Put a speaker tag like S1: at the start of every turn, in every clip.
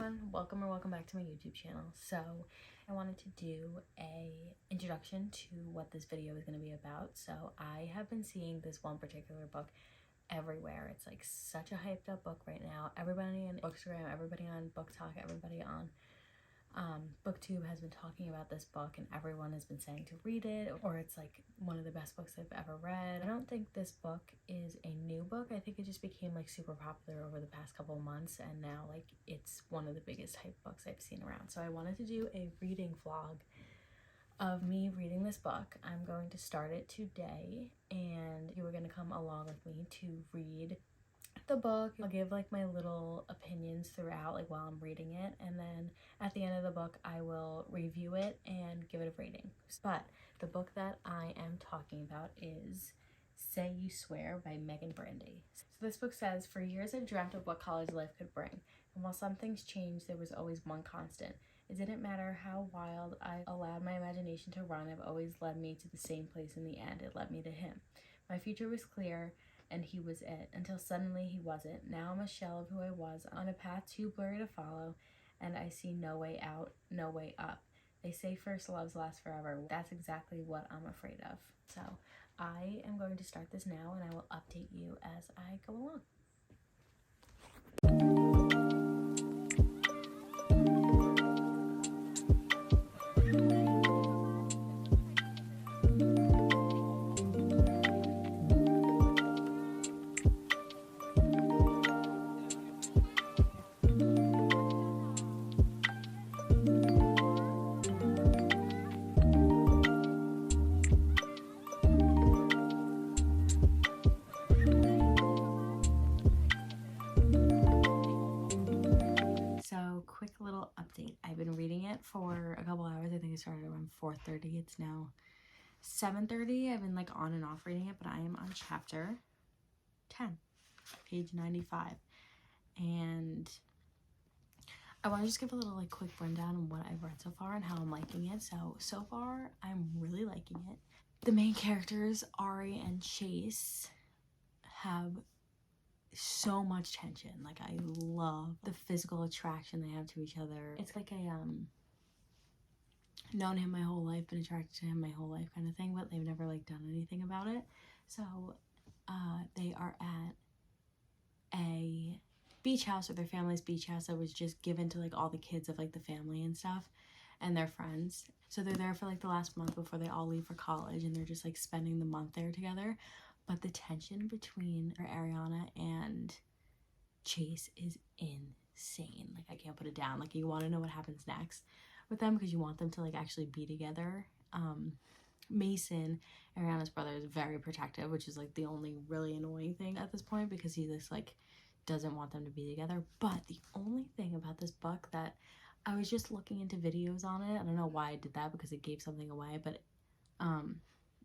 S1: everyone, welcome back to my YouTube channel. So I wanted to do a introduction to what this video is going to be about. So I have been seeing this one particular book everywhere. It's like such a hyped up book right now. Everybody on Bookstagram, everybody on Booktok, everybody on Booktube has been talking about this book, and everyone has been saying to read it, or it's like one of the best books I've ever read. I don't think this book is a new book. I think it just became like super popular over the past couple of months, and now like it's one of the biggest hype books I've seen around. So I wanted to do a reading vlog of me reading this book. I'm going to start it today, and you are going to come along with me to read the book. I'll give like my little opinions throughout, like while I'm reading it, and then at the end of the book I will review it and give it a rating. But the book that I am talking about is Say You Swear by Megan Brandy. So this book says, "For years I've dreamt of what college life could bring, and while some things changed, there was always one constant. It didn't matter how wild I allowed my imagination to run, it always led me to the same place in the end. It led me to him. My future was clear, and he was it, until suddenly he wasn't. Now I'm a shell of who I was, on a path too blurry to follow, and I see no way out, no way up. They say first loves last forever. That's exactly what I'm afraid of." So I am going to start this now, and I will update you as I go along. Quick little update. I've been reading it for a couple hours. I think I started around 4:30. It's now 7:30. I've been like on and off reading it, but I am on chapter 10, page 95. And I want to just give a little like quick rundown on what I've read so far and how I'm liking it. So far I'm really liking it. The main characters, Ari and Chase, have so much tension. Like, I love the physical attraction they have to each other. It's like a known him my whole life, been attracted to him my whole life kind of thing, but they've never like done anything about it. So they are at a beach house, or their family's beach house, that was just given to like all the kids of like the family and stuff and their friends. So they're there for like the last month before they all leave for college, and they're just like spending the month there together. But the tension between Ariana and Chase is insane. Like, I can't put it down. Like, you want to know what happens next with them because you want them to like actually be together. Mason, Ariana's brother, is very protective, which is like the only really annoying thing at this point, because he just like doesn't want them to be together. But the only thing about this book that I was just looking into videos on it, I don't know why I did that because it gave something away, but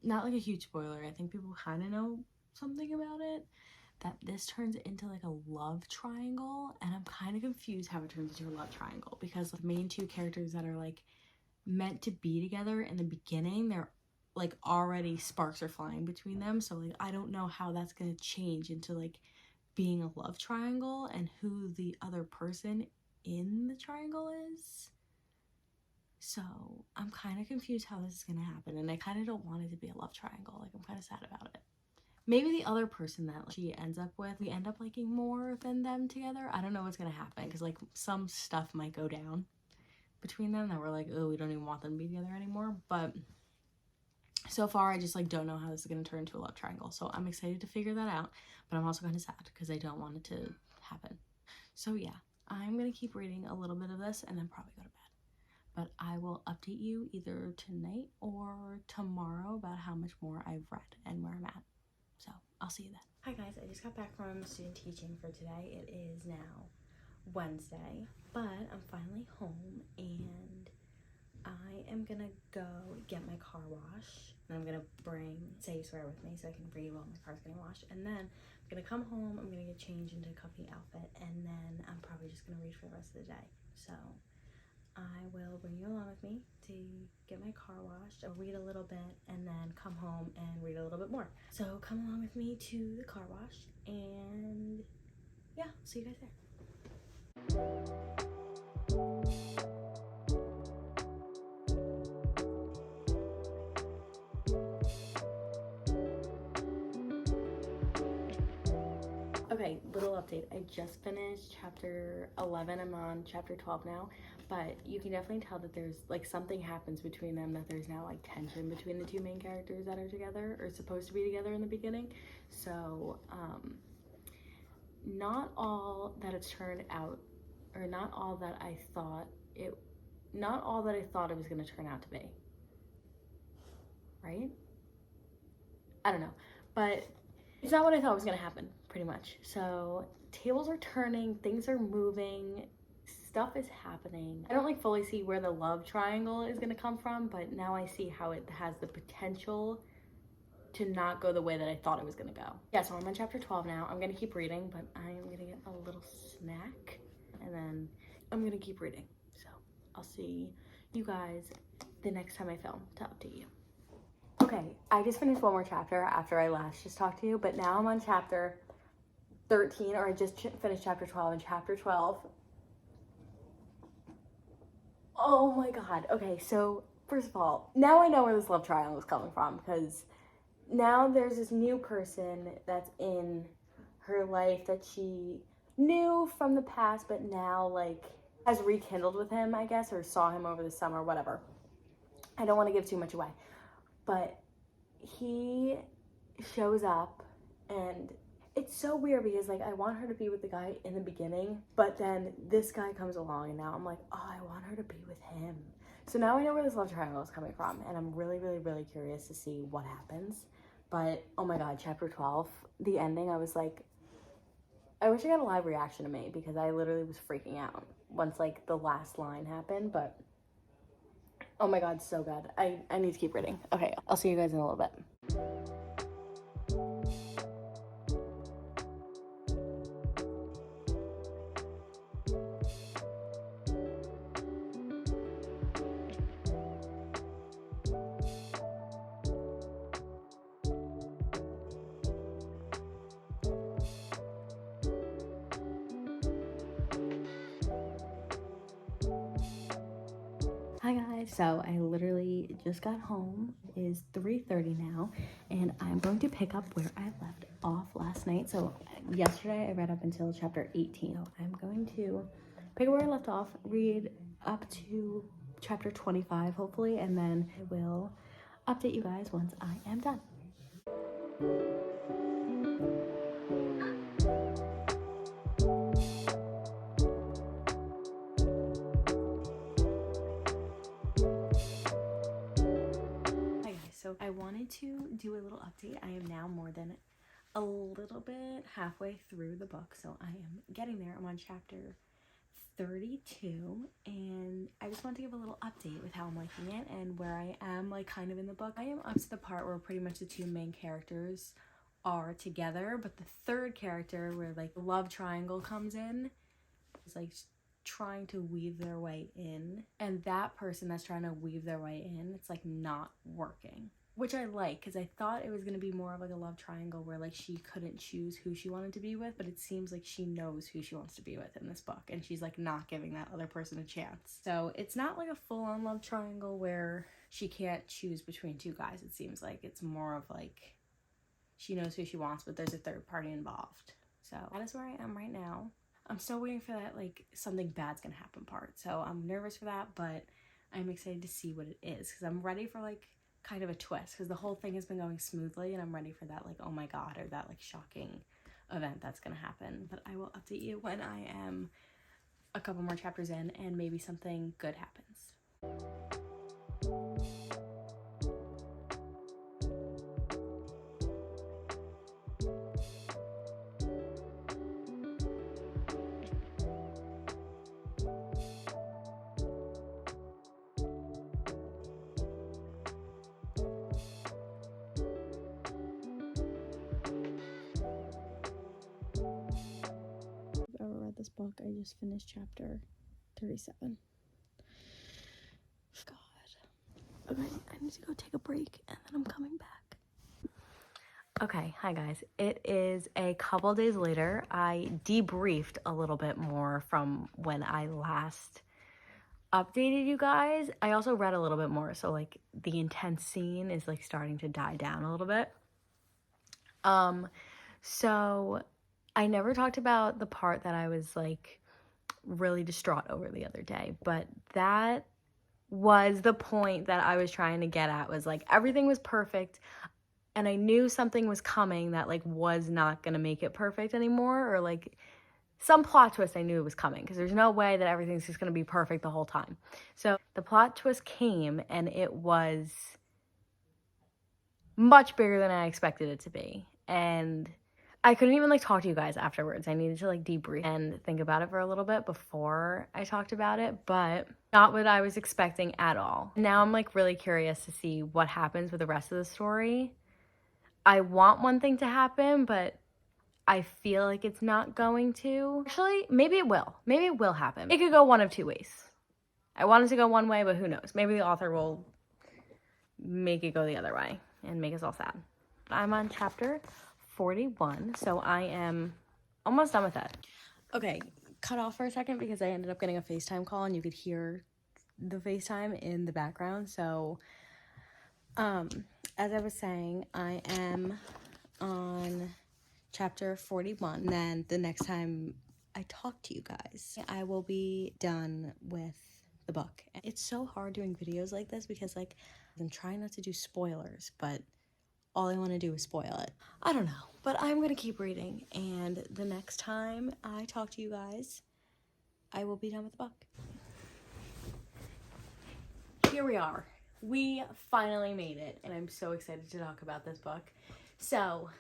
S1: not like a huge spoiler, I think people kind of know something about it, that this turns into like a love triangle, and I'm kind of confused how it turns into a love triangle, because the main two characters that are like meant to be together in the beginning, they're like already sparks are flying between them. So like, I don't know how that's gonna change into like being a love triangle, and who the other person in the triangle is. So I'm kind of confused how this is going to happen, and I kind of don't want it to be a love triangle. Like, I'm kind of sad about it. Maybe the other person that she ends up with, we end up liking more than them together. I don't know what's going to happen, because like some stuff might go down between them that we're like, oh, we don't even want them to be together anymore. But so far I just like don't know how this is going to turn into a love triangle. So I'm excited to figure that out, but I'm also kind of sad because I don't want it to happen. So yeah, I'm going to keep reading a little bit of this and then probably go to bed. But I will update you either tonight or tomorrow about how much more I've read and where I'm at. So I'll see you then. Hi guys, I just got back from student teaching for today. It is now Wednesday, but I'm finally home, and I am gonna go get my car washed, and I'm gonna bring Say You Swear with me so I can read while my car's getting washed, and then I'm gonna come home, I'm gonna get changed into a comfy outfit, and then I'm probably just gonna read for the rest of the day. So I will bring you along with me to get my car washed. I'll read a little bit and then come home and read a little bit more. So come along with me to the car wash, and yeah, see you guys there. update. I just finished chapter 11. I'm on chapter 12 now, but you can definitely tell that there's like something happens between them, that there's now like tension between the two main characters that are together or supposed to be together in the beginning. So not all that it's turned out, or not all that I thought it was going to turn out to be, right? I don't know, but it's not what I thought was going to happen, pretty much. So tables are turning, things are moving, stuff is happening. I don't like fully see where the love triangle is going to come from, but now I see how it has the potential to not go the way that I thought it was going to go. Yeah, so I'm on chapter 12 now. I'm going to keep reading, but I am going to get a little snack, and then I'm going to keep reading. So I'll see you guys the next time I film to update you. Okay, I just finished one more chapter after I last just talked to you, but now I'm on chapter 13, or I just finished chapter 12, and chapter 12. Oh my god. Okay, so first of all, now I know where this love triangle is coming from, because now there's this new person that's in her life that she knew from the past, but now like has rekindled with him, I guess, or saw him over the summer, whatever. I don't want to give too much away. But he shows up, and it's so weird because like I want her to be with the guy in the beginning, but then this guy comes along and now I'm like, oh, I want her to be with him. So now I know where this love triangle is coming from, and I'm really, really, really curious to see what happens. But oh my god, chapter 12, the ending, I was like, I wish I got a live reaction to me, because I literally was freaking out once like the last line happened. But oh my god, so good. I need to keep reading. Okay, I'll see you guys in a little bit. Hi guys, so I literally just got home. It is 3:30 now, and I'm going to pick up where I left off last night. So yesterday I read up until chapter 18. So I'm going to pick up where I left off, read up to chapter 25 hopefully, and then I will update you guys once I am done. So I wanted to do a little update. I am now more than a little bit halfway through the book, so I am getting there. I'm on chapter 32, and I just want to give a little update with how I'm liking it and where I am like kind of in the book. I am up to the part where pretty much the two main characters are together, but the third character, where like the love triangle comes in, is like trying to weave their way in, and that person that's trying to weave their way in, it's like not working, which I like, because I thought it was going to be more of like a love triangle where like she couldn't choose who she wanted to be with, but it seems like she knows who she wants to be with in this book, and she's like not giving that other person a chance. So it's not like a full-on love triangle where she can't choose between two guys. It seems like it's more of like she knows who she wants, but there's a third party involved. So that is where I am right now. I'm still waiting for that like something bad's gonna happen part, so I'm nervous for that, but I'm excited to see what it is, because I'm ready for like kind of a twist, because the whole thing has been going smoothly, and I'm ready for that like oh my god, or that like shocking event that's gonna happen. But I will update you when I am a couple more chapters in and maybe something good happens. This book, I just finished chapter 37. God. Okay, I need to go take a break, and then I'm coming back. Okay, hi guys. It is a couple days later. I debriefed a little bit more from when I last updated you guys. I also read a little bit more, so like the intense scene is like starting to die down a little bit. So I never talked about the part that I was like really distraught over the other day, but that was the point that I was trying to get at, was like everything was perfect and I knew something was coming that like was not going to make it perfect anymore, or like some plot twist I knew it was coming, because there's no way that everything's just going to be perfect the whole time. So the plot twist came and it was much bigger than I expected it to be. And I couldn't even like talk to you guys afterwards. I needed to like debrief and think about it for a little bit before I talked about it, but not what I was expecting at all. Now I'm like really curious to see what happens with the rest of the story. I want one thing to happen, but I feel like it's not going to. Actually, maybe it will. Maybe it will happen. It could go one of two ways. I want it to go one way, but who knows? Maybe the author will make it go the other way and make us all sad. I'm on chapter 41, so I am almost done with it. Okay, cut off for a second because I ended up getting a FaceTime call and you could hear the FaceTime in the background. So, as I was saying, I am on chapter 41. Then the next time I talk to you guys, I will be done with the book. It's so hard doing videos like this because like I'm trying not to do spoilers, but all I want to do is spoil it. I don't know, but I'm going to keep reading, and the next time I talk to you guys, I will be done with the book. Here we are. We finally made it, and I'm so excited to talk about this book. So,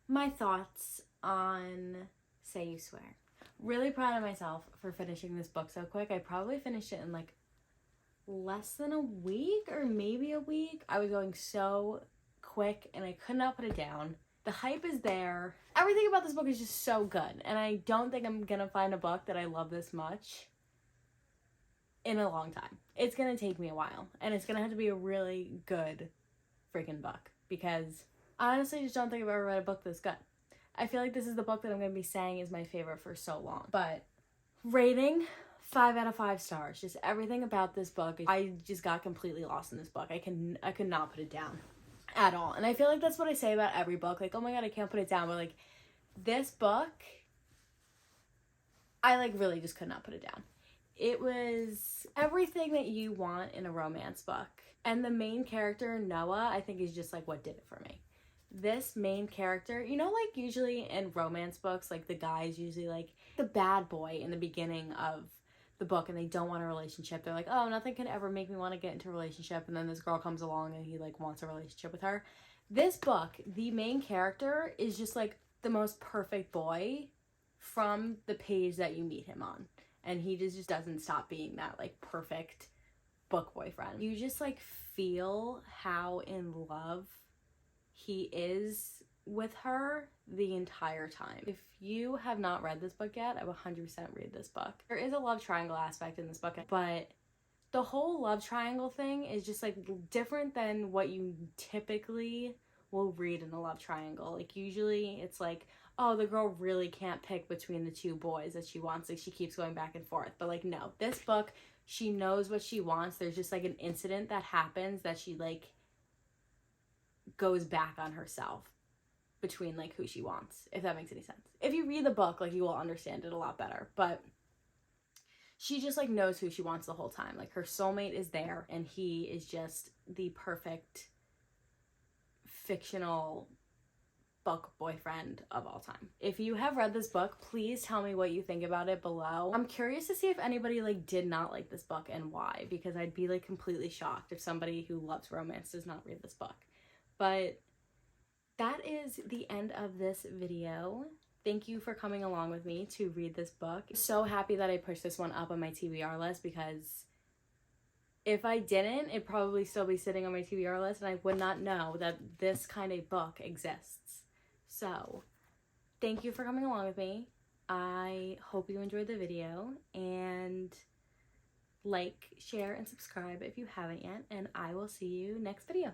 S1: my thoughts on Say You Swear. Really proud of myself for finishing this book so quick. I probably finished it in like less than a week, or maybe a week. I was going so quick and I could not put it down. The hype is there. Everything about this book is just so good, and I don't think I'm gonna find a book that I love this much in a long time. It's gonna take me a while, and it's gonna have to be a really good freaking book, because I honestly just don't think I've ever read a book this good. I feel like this is the book that I'm gonna be saying is my favorite for so long. But rating, 5 out of 5 stars. Just everything about this book, I just got completely lost in this book. I could not put it down at all. And I feel like that's what I say about every book. Like, oh my god, I can't put it down. But like, this book, I like really just could not put it down. It was everything that you want in a romance book. And the main character, Noah, I think is just like what did it for me. This main character, you know, like usually in romance books, like the guy's usually like the bad boy in the beginning of the book and they don't want a relationship. They're like, oh, nothing can ever make me want to get into a relationship. And then this girl comes along and he like wants a relationship with her. This book, the main character is just like the most perfect boy from the page that you meet him on. And he just doesn't stop being that like perfect book boyfriend. You just like feel how in love he is with her the entire time. If you have not read this book yet, I would 100% read this book. There is a love triangle aspect in this book, but the whole love triangle thing is just like different than what you typically will read in a love triangle. Like usually it's like, oh, the girl really can't pick between the two boys that she wants. Like she keeps going back and forth. But like, no, this book, she knows what she wants. There's just like an incident that happens that she like goes back on herself between like who she wants, if that makes any sense. If you read the book, like you will understand it a lot better, but she just like knows who she wants the whole time. Like her soulmate is there and he is just the perfect fictional book boyfriend of all time. If you have read this book, please tell me what you think about it below. I'm curious to see if anybody like did not like this book and why, because I'd be like completely shocked if somebody who loves romance does not read this book. But that is the end of this video. Thank you for coming along with me to read this book. So happy that I pushed this one up on my TBR list, because if I didn't, it'd probably still be sitting on my TBR list and I would not know that this kind of book exists. So thank you for coming along with me. I hope you enjoyed the video, and like, share, and subscribe if you haven't yet, and I will see you next video.